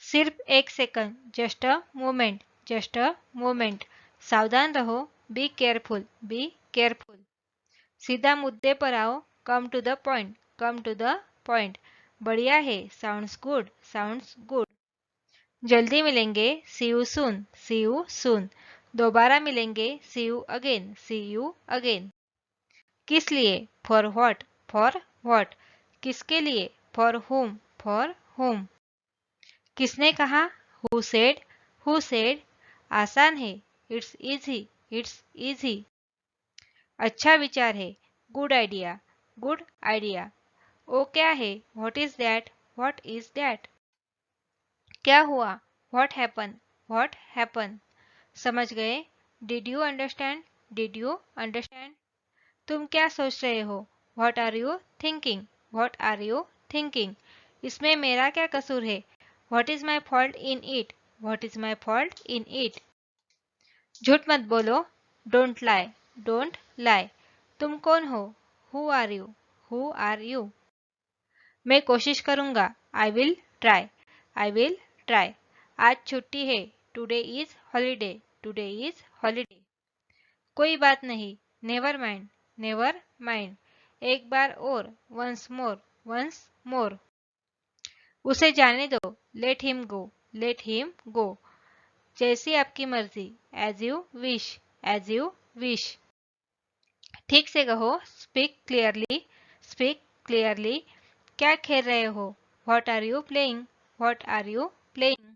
सिर्फ एक second, just a moment, just a moment. सावधान रहो, बी केयरफुल, बी केयरफुल। सीधा मुद्दे पर आओ, come to the point, come to the point. बढ़िया है, साउंड्स गुड, साउंड्स गुड। जल्दी मिलेंगे, see you soon, C you soon. दोबारा मिलेंगे, see you again, see you again. किस लिए, फॉर व्हाट, फॉर व्हाट। किसके लिए, फॉर होम, फॉर होम। किसने कहा, हु सेड, हु सेड। आसान है, इट्स इजी, इट्स इजी। अच्छा विचार है, गुड आइडिया, गुड आइडिया। वो क्या है, what is that, what is that. क्या हुआ, व्हाट हैपन, व्हाट हैपन। समझ गए, did you understand, did you understand. तुम क्या सोच रहे हो, what are you thinking, what are you thinking. इसमें मेरा क्या कसूर है, what is my fault in it, what is my fault in it. झूठ मत बोलो, डोंट लाई, डोंट लाई। तुम कौन हो, who are you, who are you. मैं कोशिश करूंगा, I will try, I will try. आज छुट्टी है, today is holiday, today is holiday. कोई बात नहीं, नेवर माइंड, नेवर माइंड। एक बार और, वंस मोर, वंस मोर। उसे जाने दो, let him go, let him go. जैसी आपकी मर्जी, as you wish, as you wish. ठीक से कहो, स्पीक क्लियरली, स्पीक क्लियरली। क्या खेल रहे हो, what are you playing, what are you playing.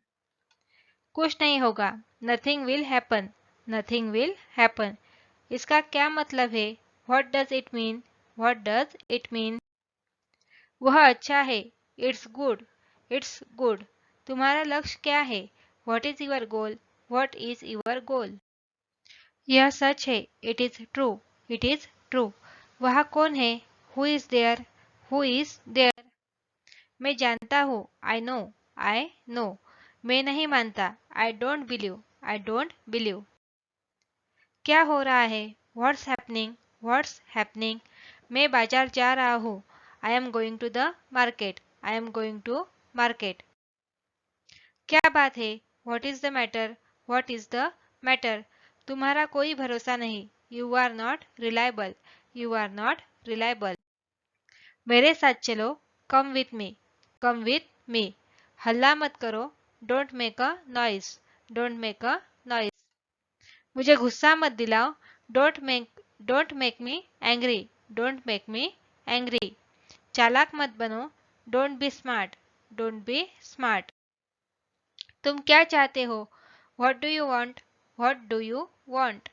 कुछ नहीं होगा, nothing will happen, nothing will happen. इसका क्या मतलब है, what does it mean, what does it mean. वह अच्छा है, इट्स गुड, इट्स गुड। तुम्हारा लक्ष्य क्या है, what is your goal, what is your goal. यह सच है, it is true, it is true. वह कौन है, who is there, who is there. मैं जानता हूँ, आई नो, आई नो। मैं नहीं मानता, I don't believe, I don't believe. क्या हो रहा है, व्हाट्स हैपनिंग, व्हाट्स हैपनिंग। मैं बाजार जा रहा हूँ, I am going to the market, I am going to market. क्या बात है, what is the matter, what is the matter. तुम्हारा कोई भरोसा नहीं, you are not reliable, you are not reliable. मेरे साथ चलो, come with me, come with me. हल्ला मत करो, don't make a noise, don't make a noise. मुझे गुस्सा मत दिलाओ, don't make me angry, don't make me angry. चालाक मत बनो, don't be smart, don't be smart. तुम क्या चाहते हो, what do you want, what do you want.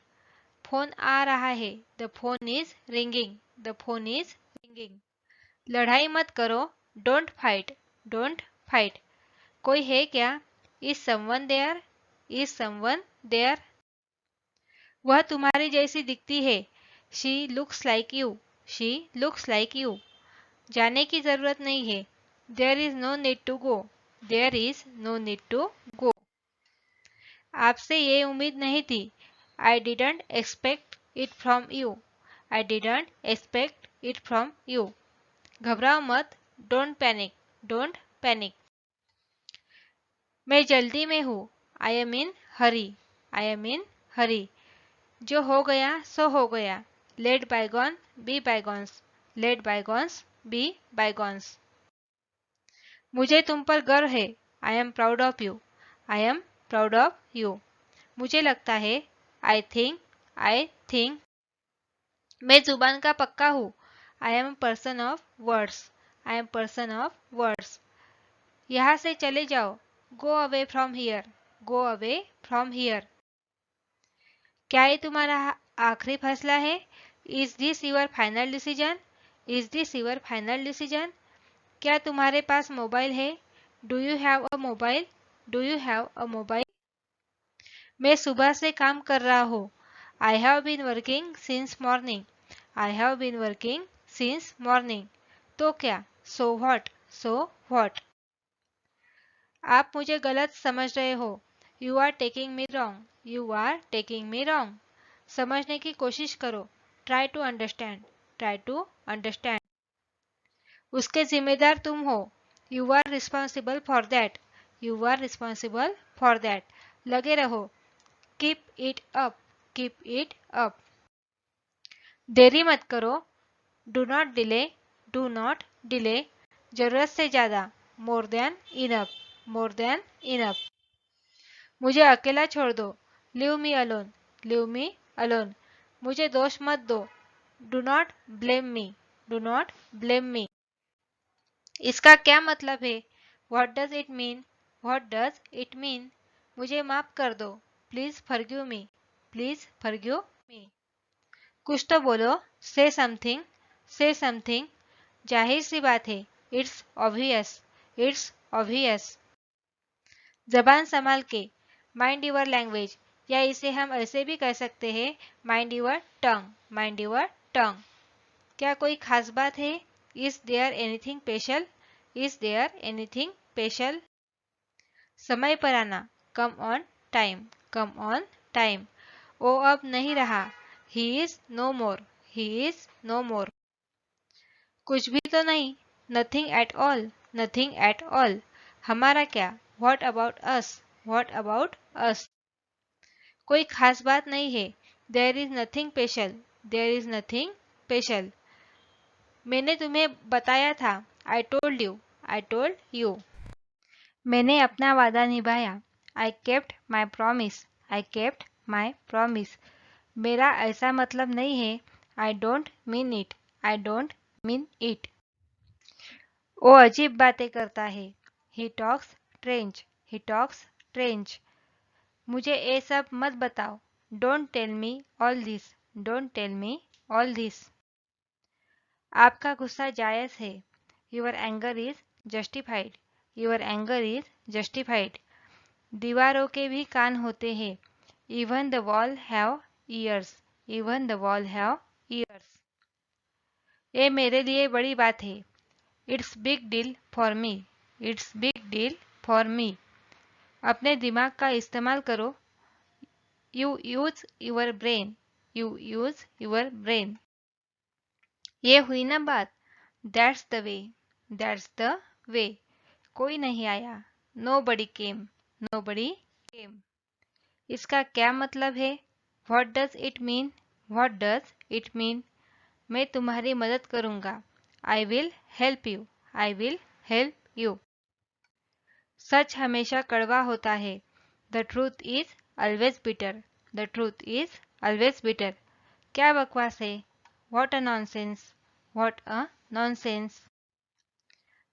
Phone आ रहा है, the phone is ringing, the phone is ringing. लड़ाई मत करो, डोंट फाइट, डोंट फाइट। कोई है क्या, is someone there, is someone there. वह तुम्हारी जैसी दिखती है, she looks like you, she looks like you. जाने की जरूरत नहीं है, there is no need to go, there is no need to go. आपसे ये उम्मीद नहीं थी, I didn't expect it from you, I didn't expect it from you. घबराओ मत, डोंट पैनिक, डोंट पैनिक। मैं जल्दी में हूँ, I am in Hari, I am इन हरी। जो हो गया सो हो गया, let bygone be bygones, let bygones be bygones. मुझे तुम पर गर्व है, I am proud of you, I am proud of you. मुझे लगता है, आई थिंक। मैं जुबान का पक्का हूँ, I am person of words, I am person of words. यहाँ से चले जाओ, go away from here, go away from here. क्या ये तुम्हारा आखिरी फैसला है, is this your final decision, is this your final decision. क्या तुम्हारे पास मोबाइल है, do you have a mobile, do you have a mobile. मैं सुबह से काम कर रहा हूँ, I have been working since morning, I have been working since morning. तो क्या, सो व्हाट, सो व्हाट। आप मुझे गलत समझ रहे हो, you are taking me wrong, you are taking me wrong. समझने की कोशिश करो, try to understand, try to understand. उसके जिम्मेदार तुम हो, you are responsible for that, you are responsible for that. लगे रहो, keep it up, keep it up. देरी मत करो, do not delay, do not delay. जरूरत से ज़्यादा, more than enough, more than enough. मुझे अकेला छोड़ दो, leave me alone, leave me alone. मुझे दोष मत दो, do not blame me, do not blame me. इसका क्या मतलब है? What does it mean, what does it mean. मुझे माफ कर दो, please forgive me, please forgive me. कुछ तो बोलो, से समथिंग, से समथिंग। जाहिर सी बात है, इट्स ऑब्वियस, इट्स ऑब्वियस। जबान संभाल के, माइंड योर लैंग्वेज, या इसे हम ऐसे भी कह सकते हैं, mind your tongue, mind your tongue. क्या कोई खास बात है? Is there anything special, is there anything special. समय पर आना, come on time, come on time. वो अब नहीं रहा, he is no more, he is no more. कुछ भी तो नहीं, nothing at all, nothing at all. हमारा क्या, what about us, what about us. कोई खास बात नहीं है, there is nothing special, there is nothing special. मैंने तुम्हें बताया था, I told you, I told you. मैंने अपना वादा निभाया, I kept my promise, I kept my promise. मेरा ऐसा मतलब नहीं है, I don't mean it, I don't mean it. वो अजीब बातें करता है, he talks strange, he talks strange. मुझे ये सब मत बताओ, don't tell me all this, don't tell me all this. आपका गुस्सा जायज़ है, your anger is justified, your anger is justified. दीवारों के भी कान होते हैं, even the wall have years, even the wall have years. ये मेरे लिए बड़ी बात है, it's big deal for me, it's big deal for me. अपने दिमाग का इस्तेमाल करो, you use your brain, you use your brain. ये हुई ना बात, that's the way, that's the way. कोई नहीं आया, नो बडी केम, नो बडी केम। इसका क्या मतलब है? What does it mean, what does it mean. मैं तुम्हारी मदद करूंगा, I will help you, I will help you. सच हमेशा कड़वा होता है, the truth is always bitter, the truth is always bitter. क्या बकवास है, what a nonsense, what a nonsense.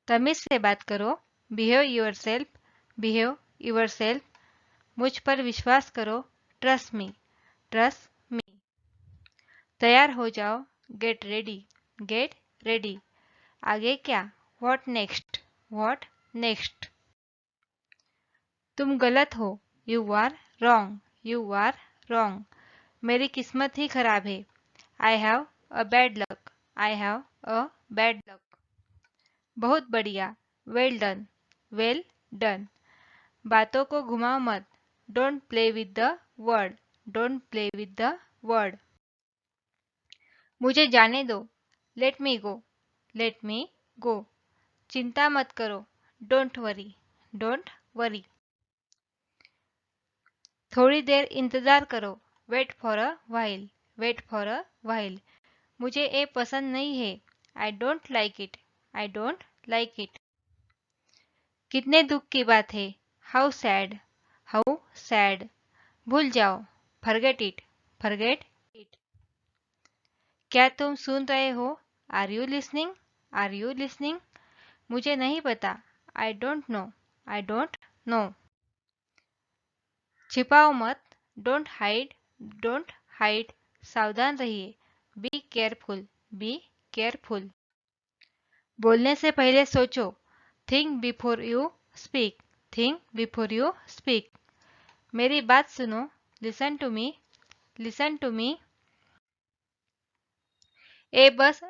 तमीज से बात करो, behave your self, behave your self. मुझ पर विश्वास करो, ट्रस्ट मी, ट्रस्ट मी। तैयार हो जाओ, गेट रेडी, गेट रेडी। आगे क्या, व्हाट नेक्स्ट, व्हाट नेक्स्ट। तुम गलत हो, you are wrong, you are wrong. मेरी किस्मत ही खराब है, I have a bad luck, I have a bad luck. बहुत बढ़िया, वेल डन, वेल डन। बातों को घुमाओ मत, don't play with the word, don't play with the word. मुझे जाने दो, लेट मी गो, लेट मी गो। चिंता मत करो, डोंट वरी, डोंट वरी। थोड़ी देर इंतजार करो, wait for a while, wait for a while. मुझे ये पसंद नहीं है, I don't like it, I don't like it. कितने दुख की बात है, हाउ सैड, हाउ सैड। भूल जाओ, फॉरगेट इट, फॉरगेट इट। क्या तुम सुन रहे हो, are you listening, are you listening. मुझे नहीं पता, I don't know, I don't know. छिपाओ मत, डोंट हाइड, डोंट हाइड। सावधान रहिए, बी केयरफुल, बी केयरफुल। बोलने से पहले सोचो, think before you speak, think before you speak. मेरी बात सुनो, listen to me, listen to me. ए बस,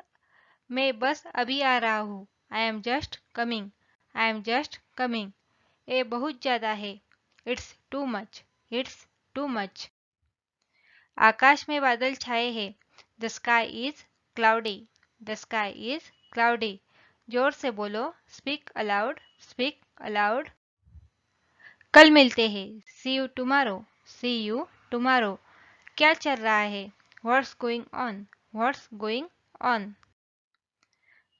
मैं बस अभी आ रहा हूँ, I am just coming, I am just coming. ये बहुत ज़्यादा है, it's too much, it's too much. आकाश में बादल छाए हैं, the sky is cloudy, the sky is cloudy. जोर से बोलो, स्पीक अलाउड, स्पीक अलाउड। कल मिलते हैं, see you tomorrow, see you tomorrow. क्या चल रहा है, what's going on, what's going on.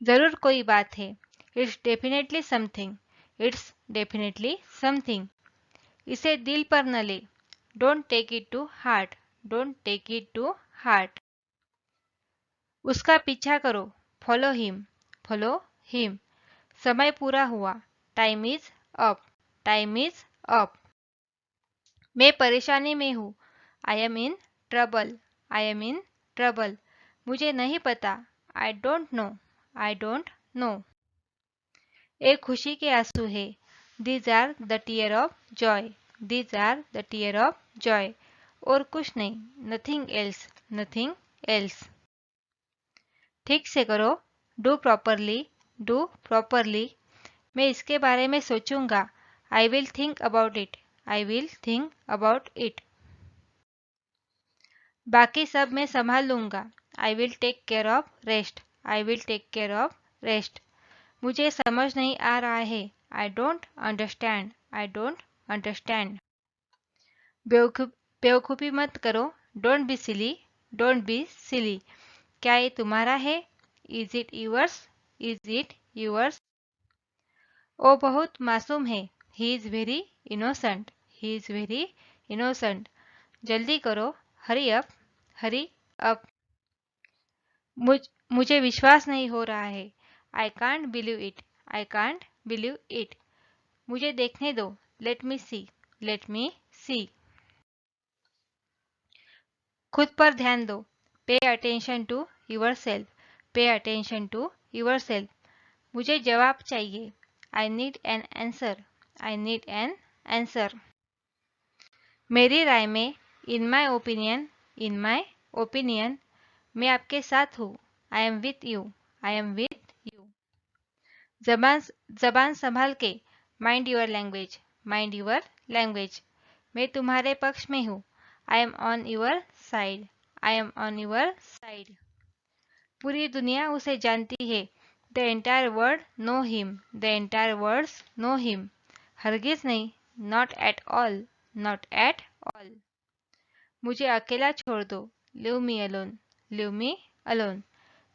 जरूर कोई बात है, it's definitely something, it's definitely something. इसे दिल पर न ले, don't take it to heart, don't take it to heart. उसका पीछा करो, फॉलो हिम, फॉलो हिम। समय पूरा हुआ, time is up, time is up. मैं परेशानी में हूँ, I am in trouble, I am in trouble. मुझे नहीं पता, I don't know, I don't know. एक खुशी के आंसू है, these are the tear of joy, these are the tear of joy. और कुछ नहीं, नथिंग एल्स, नथिंग एल्स। ठीक से करो, डू प्रॉपरली, डू प्रॉपरली। मैं इसके बारे में सोचूंगा, I will think about it, I will think about it. बाकी सब मैं संभाल लूंगा, I will take care of rest, I will take care of rest. मुझे समझ नहीं आ रहा है, I don't understand, I don't understand. बेवकूफ़ी मत करो, don't be silly, don't be silly. क्या ये तुम्हारा है, is it yours, is it yours. वो बहुत मासूम है, he is very innocent, he is very innocent. जल्दी करो, हरी अप, हरी अप। मुझे विश्वास नहीं हो रहा है, I can't believe it, I can't believe it. मुझे देखने दो, लेट मी सी, लेट मी सी। खुद पर ध्यान दो, pay attention to yourself, pay attention to yourself. मुझे जवाब चाहिए, I need an answer, I need an answer. मेरी राय में, इन my opinion, in my opinion. मैं आपके साथ हूँ, I am with you, I am with you. जबान जबान संभाल के, mind your language, mind your language. मैं तुम्हारे पक्ष में हूँ, I am on your side, I am on your side. पूरी दुनिया उसे जानती है, the entire world know him, the entire world know him. हरगिज नहीं, not at all, not at all. मुझे अकेला छोड़ दो, leave me alone, leave me alone.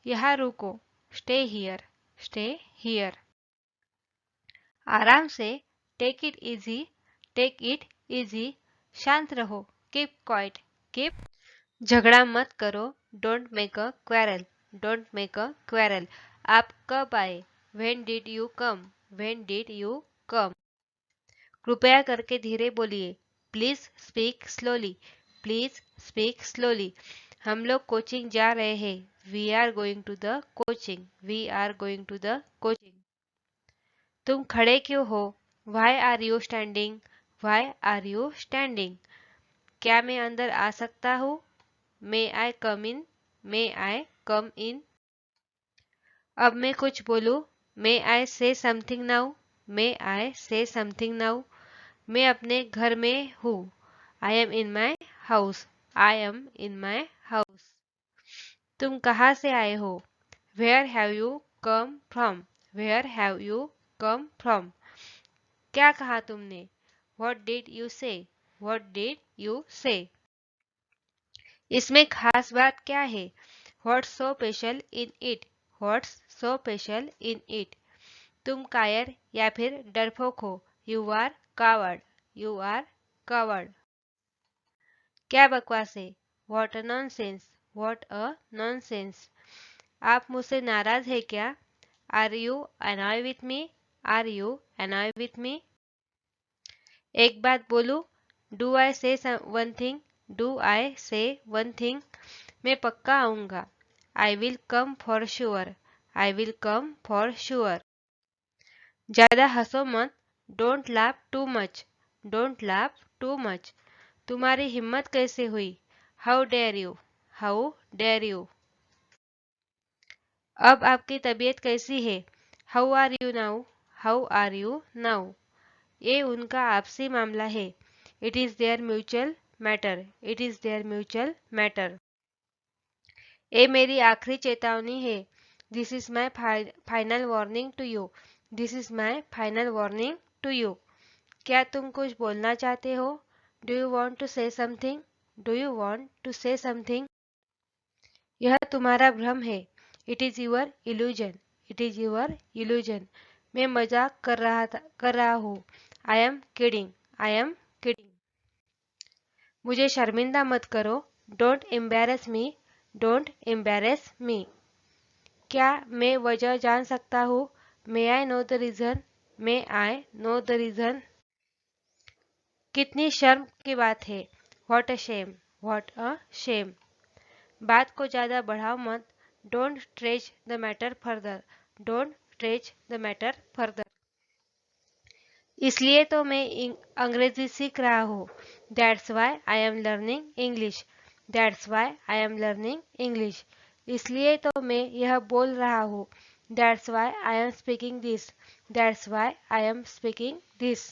यहाँ रुको, स्टे हियर, स्टे हियर। आराम से, take it easy, take it easy. शांत रहो, कीप क्वाइट, कीप। झगड़ा मत करो, don't make a quarrel, don't make a quarrel. आप कब आए, when did you come, when did you come. कृपया करके धीरे बोलिए, please speak slowly, please speak slowly. हम लोग कोचिंग जा रहे हैं, we are going to the coaching, we are going to the coaching. तुम खड़े क्यों हो, why are you standing, why are you standing. क्या मैं अंदर आ सकता हूँ, मे आई कम इन, मे आई कम इन। अब मैं कुछ बोलूँ, मे आई से समथिंग नाउ, मे आई से समथिंग नाउ। मैं अपने घर में हूँ, I am in my house, I am in my house. तुम कहाँ से आए हो, where have you come from, where have you come from. क्या कहा तुमने, what did you say, what did you say. इसमें खास बात क्या है, what's so special in it, what's so special in it. तुम कायर या फिर डरपोक हो, you are coward, you are coward. क्या बकवास है, what a nonsense, what a nonsense. आप मुझसे नाराज है क्या, are you annoy with me, are you annoy with me. एक बात बोलूं, डू आई से वन थिंग, डू आई से वन थिंग। मैं पक्का आऊंगा, I will come for sure, I will come for sure. ज्यादा हंसो मत, don't laugh too much, don't laugh too much. तुम्हारी हिम्मत कैसे हुई, how dare you, how dare you. अब आपकी तबीयत कैसी है, how are you now, how are you now. ये उनका आपसी मामला है, it is their mutual matter, it is their mutual matter. ये मेरी आखिरी चेतावनी है, this is my final warning to you, this is my final warning to you. क्या तुम कुछ बोलना चाहते हो? Do you want to say something? Do you want to say something? यह तुम्हारा भ्रम है। It is your illusion. It is your illusion. मैं मजाक कर रहा हूँ। I am kidding. I am kidding. मुझे शर्मिंदा मत करो। Don't embarrass me. Don't embarrass me. क्या मैं वजह जान सकता हूँ? मे I know the reason? May I know the reason? कितनी शर्म की बात है। What a shame. What a shame. बात को ज्यादा बढ़ाओ मत। Don't stretch the matter further. Don't stretch the matter further. इसलिए तो मैं अंग्रेजी सीख रहा हूँ। That's why I am learning English. That's why I am learning English. इसलिए तो मैं यह बोल रहा हूँ। That's why I am speaking this. That's why I am speaking this.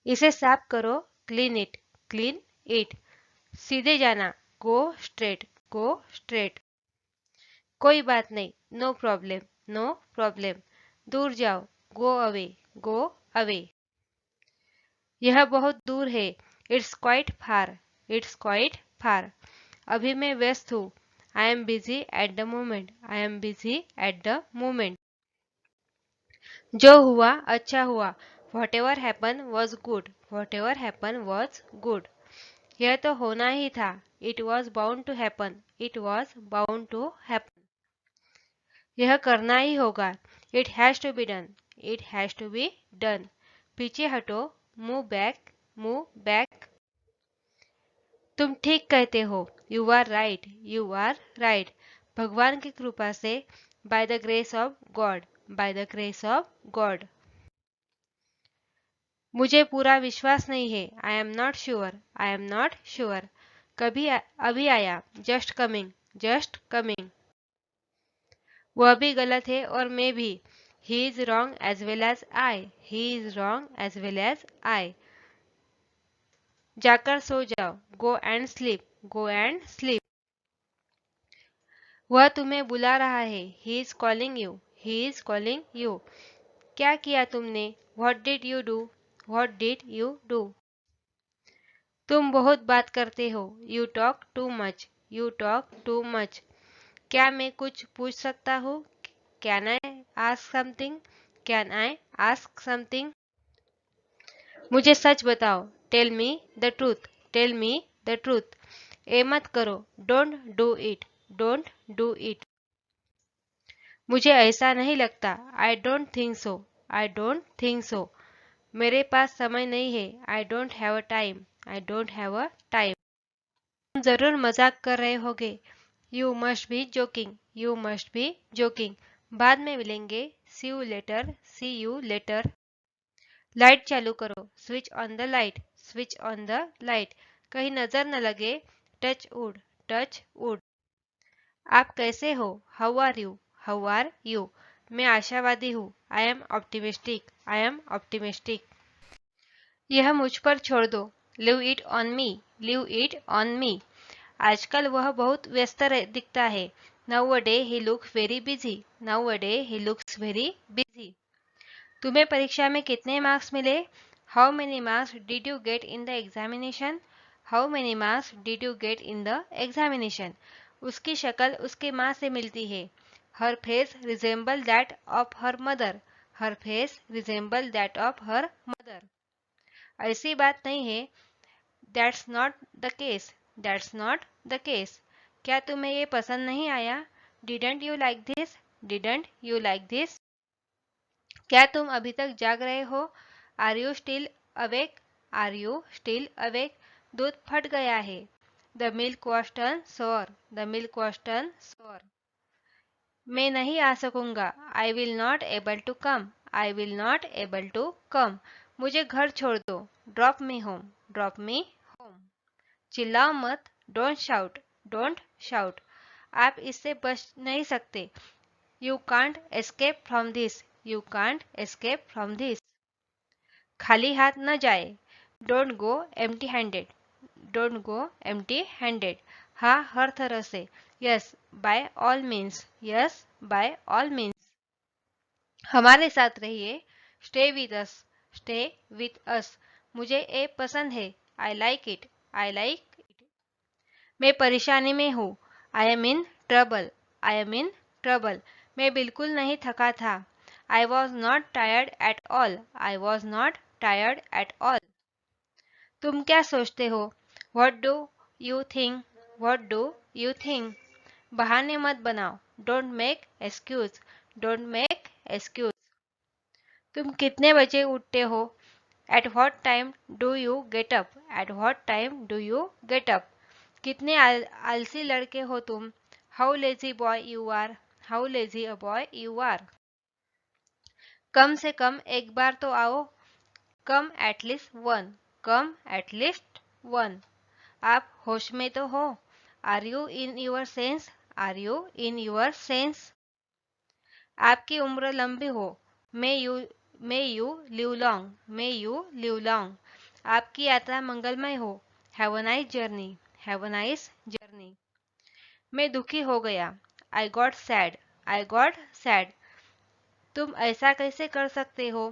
इसे साफ करो। Clean it. Clean it. सीधे जाना। Go straight. Go straight. कोई बात नहीं। No problem. No problem. दूर जाओ। Go away. Go away. यह बहुत दूर है। It's quite far. It's quite far. अभी मैं व्यस्त हूँ। I am busy at the moment. I am busy at the moment. जो हुआ अच्छा हुआ। Whatever happen was good. Whatever happen was good. यह तो होना ही था। It was bound to happen. It was bound to happen. यह करना ही होगा। It has to be done. It has to be done. पीछे हटो। Move back. Move back. तुम ठीक कहते हो। You are right. You are right. भगवान की कृपा से। By the grace of God. By the grace of God. मुझे पूरा विश्वास नहीं है। I am not sure. I am not sure. अभी आया। Just coming. Just coming. वह भी गलत है और मैं भी। He is wrong as well as I. He is wrong as well as I. जाकर सो जाओ। Go and sleep. Go and sleep. वह तुम्हें बुला रहा है। He is calling you. He is calling you. क्या किया तुमने? What did you do? What did you do? तुम बहुत बात करते हो। You talk too much. You talk too much. क्या मैं कुछ पूछ सकता हूँ? Can I ask something? Can I ask something? मुझे सच बताओ। Tell me the truth. Tell me the truth. ए मत करो। Don't do it. Don't do it. मुझे ऐसा नहीं लगता। I don't think so. I don't think so. मेरे पास समय नहीं है। I don't have a time. I don't have a time. तुम जरूर मजाक कर रहे होगे। You must be joking. You must be joking. बाद में मिलेंगे। See you later. See you later. Light चालू करो। Switch on the light. Switch on the light. कहीं नजर न लगे। Touch wood. Touch wood. आप कैसे हो? How are you? How are you? मैं आशावादी हूँ। I am optimistic. I am optimistic. यह मुझ पर छोड़ दो। Leave it on me. Leave it on me. आजकल वह बहुत व्यस्त दिखता है। Now a day he looks very busy. Now a day he looks very busy. तुम्हें परीक्षा में कितने मार्क्स मिले? How many marks did you get in the examination? How many marks did you get in the examination? उसकी शक्ल उसकी माँ से मिलती है। Her face resemble that of her mother. Her face resemble that of her mother. ऐसी बात नहीं है। That's not the case. That's not the case. क्या तुम्हें ये पसंद नहीं आया? Didn't you like this? Didn't you like this? क्या तुम अभी तक जाग रहे हो? Are you still awake? Are you still awake? दूध फट गया है। The milk was turn sour. The milk was turn sour. मैं नहीं आ सकूंगा। I will not able to come. I will not able to come. मुझे घर छोड़ दो। Drop me home. Drop me home. चिल्लाओ मत। Don't shout. Don't shout. आप इससे बच नहीं सकते। You can't escape from this. You can't escape from this. खाली हाथ न जाए। Don't go empty handed. Don't go empty handed. हाँ, हर तरह से। Yes, by all means. Yes, by all means. हमारे साथ रहिए। Stay with us. Stay with us. मुझे ये पसंद है। I like it. I like it. मैं परेशानी में हूँ। I am in trouble. I am in trouble. मैं बिल्कुल नहीं थका था। I was not tired at all. I was not tired at all. तुम क्या सोचते हो? What do you think? What do you think? बहाने मत बनाओ। Don't make excuse. Don't make excuse. तुम कितने बजे उठते हो? At what time do you get up? At what time do you get up? कितने आलसी लड़के हो तुम? How lazy boy you are. How lazy a boy you are. कम से कम एक बार तो आओ। Come at least one. Come at least one. आप होश में तो हो? Are you in your sense? Are you in your sense? आपकी उम्र लंबी हो। May you live long. May you live long. आपकी यात्रा मंगलमय हो। Have a nice journey. Have a nice journey. मैं दुखी हो गया। I got sad. I got sad. तुम ऐसा कैसे कर सकते हो?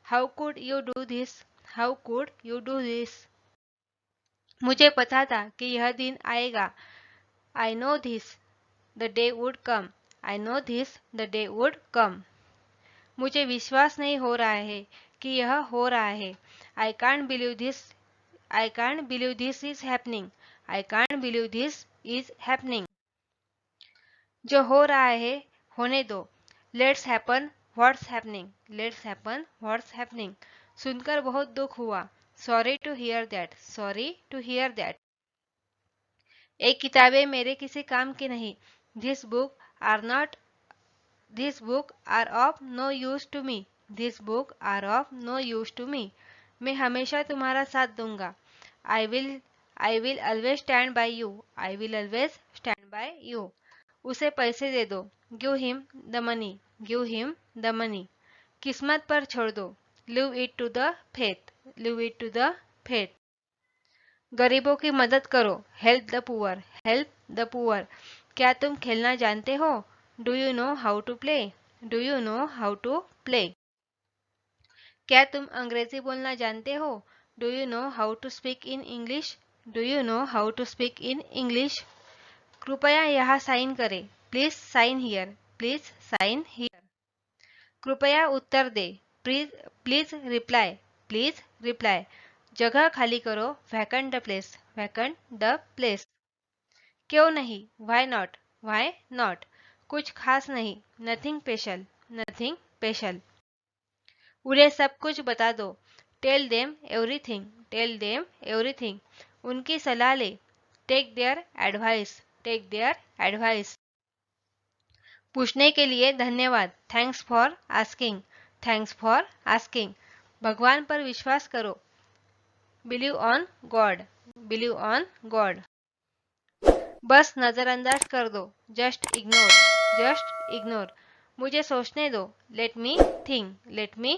How could you do this? How could you do this? मुझे पता था कि यह दिन आएगा। I know this the day would come. I know this the day would come. मुझे विश्वास नहीं हो रहा है कि यह हो रहा है। I can't believe this. I can't believe this is happening. I can't believe this is happening. जो हो रहा है होने दो। Let's happen what's happening. Let's happen what's happening. सुनकर बहुत दुख हुआ। Sorry to hear that. Sorry to hear that. ये किताबें मेरे किसी काम की नहीं। This book are not These book are of no use to me. These book are of no use to me. मैं हमेशा तुम्हारा साथ दूंगा। I will I will always stand by you. I will always stand by you. उसे पैसे दे दो। Give him the money. Give him the money. किस्मत पर छोड़ दो। Leave it to the fate. Leave it to the fate. गरीबों की मदद करो। Help the poor. Help the poor. क्या तुम खेलना जानते हो? Do you know how to play? Do you know how to play? क्या तुम अंग्रेजी बोलना जानते हो? Do you know how to speak in English? Do you know how to speak in English? कृपया यहाँ साइन करें। Please sign here. Please sign here. कृपया उत्तर दे। Please please reply. Please reply. जगह खाली करो। Vacant the place. Vacant the place. क्यों नहीं? Why not? Why not? कुछ खास नहीं। Nothing special. Nothing special. उन्हें सब कुछ बता दो। Tell them everything. Tell them everything. उनकी सलाह ले। Take their advice. Take their advice. पूछने के लिए धन्यवाद। Thanks for asking. Thanks for asking. भगवान पर विश्वास करो। Believe on God. Believe on God. बस नजरअंदाज कर दो। Just ignore. Just ignore. मुझे सोचने दो। Let me think. Let me